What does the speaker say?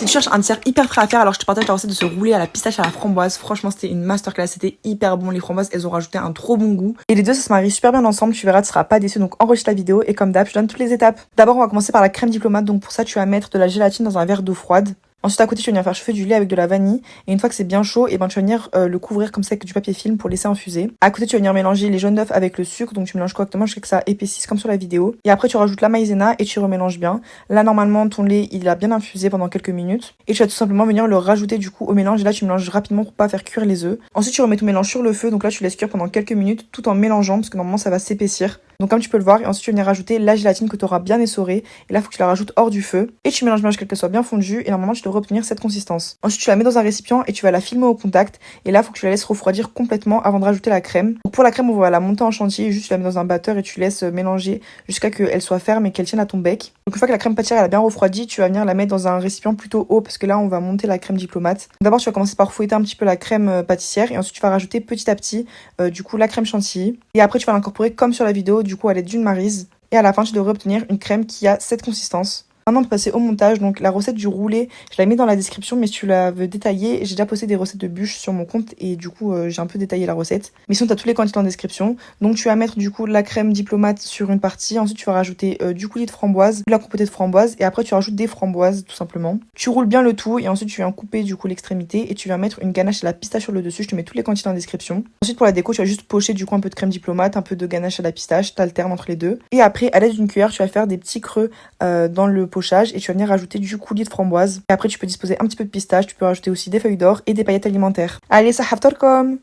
Si tu cherches un dessert hyper frais à faire, alors je te partage la recette de ce roulé à la pistache à la framboise. Franchement, c'était une masterclass, c'était hyper bon. Les framboises, elles ont rajouté un trop bon goût. Et les deux, ça se marie super bien ensemble. Tu verras, tu seras pas déçu. Donc enregistre la vidéo et comme d'hab, je donne toutes les étapes. D'abord, on va commencer par la crème diplomate. Donc pour ça, tu vas mettre de la gélatine dans un verre d'eau froide. Ensuite, à côté, tu vas venir faire chauffer du lait avec de la vanille. Et une fois que c'est bien chaud, et ben, tu vas venir le couvrir comme ça avec du papier film pour laisser infuser. À côté, tu vas venir mélanger les jaunes d'œufs avec le sucre. Donc, tu mélanges correctement jusqu'à ce que ça épaississe comme sur la vidéo. Et après, tu rajoutes la maïzena et tu remélanges bien. Là, normalement, ton lait, il a bien infusé pendant quelques minutes. Et tu vas tout simplement venir le rajouter du coup au mélange. Et là, tu mélanges rapidement pour pas faire cuire les œufs. Ensuite, tu remets ton mélange sur le feu. Donc là, tu laisses cuire pendant quelques minutes tout en mélangeant parce que normalement, ça va s'épaissir. Donc comme tu peux le voir, et ensuite tu vas venir rajouter la gélatine que tu auras bien essorée. Et là, il faut que tu la rajoutes hors du feu. Et tu mélanges bien jusqu'à ce qu'elle soit bien fondue. Et normalement, tu devrais obtenir cette consistance. Ensuite, tu la mets dans un récipient et tu vas la filmer au contact. Et là, il faut que tu la laisses refroidir complètement avant de rajouter la crème. Donc pour la crème, on va la monter en chantilly. Juste, tu la mets dans un batteur et tu laisses mélanger jusqu'à ce qu'elle soit ferme et qu'elle tienne à ton bec. Donc une fois que la crème pâtissière elle a bien refroidi, tu vas venir la mettre dans un récipient plutôt haut parce que là, on va monter la crème diplomate. D'abord, tu vas commencer par fouetter un petit peu la crème pâtissière et ensuite tu vas rajouter petit à petit du coup la crème chantilly. Et après, tu vas l'incorporer comme sur la vidéo, du coup à l'aide d'une maryse. Et à la fin, tu devrais obtenir une crème qui a cette consistance. Maintenant, on peut passer au montage. Donc, la recette du roulé, je la mets dans la description, mais si tu la veux détailler, j'ai déjà posté des recettes de bûches sur mon compte et du coup, j'ai un peu détaillé la recette. Mais sinon, tu as tous les quantités en description. Donc, tu vas mettre du coup la crème diplomate sur une partie. Ensuite, tu vas rajouter du coulis de framboise, de la compotée de framboise et après, tu rajoutes des framboises tout simplement. Tu roules bien le tout et ensuite, tu viens couper du coup l'extrémité et tu vas mettre une ganache à la pistache sur le dessus. Je te mets toutes les quantités en description. Ensuite, pour la déco, tu vas juste pocher du coup un peu de crème diplomate, un peu de ganache à la pistache. T'alternes entre les deux. Et après, à l'aide d'une cuillère, tu vas faire des petits creux dans le pochage et tu vas venir rajouter du coulis de framboise. Et après, tu peux disposer un petit peu de pistache, tu peux rajouter aussi des feuilles d'or et des paillettes alimentaires. Allez, ça haftarkom!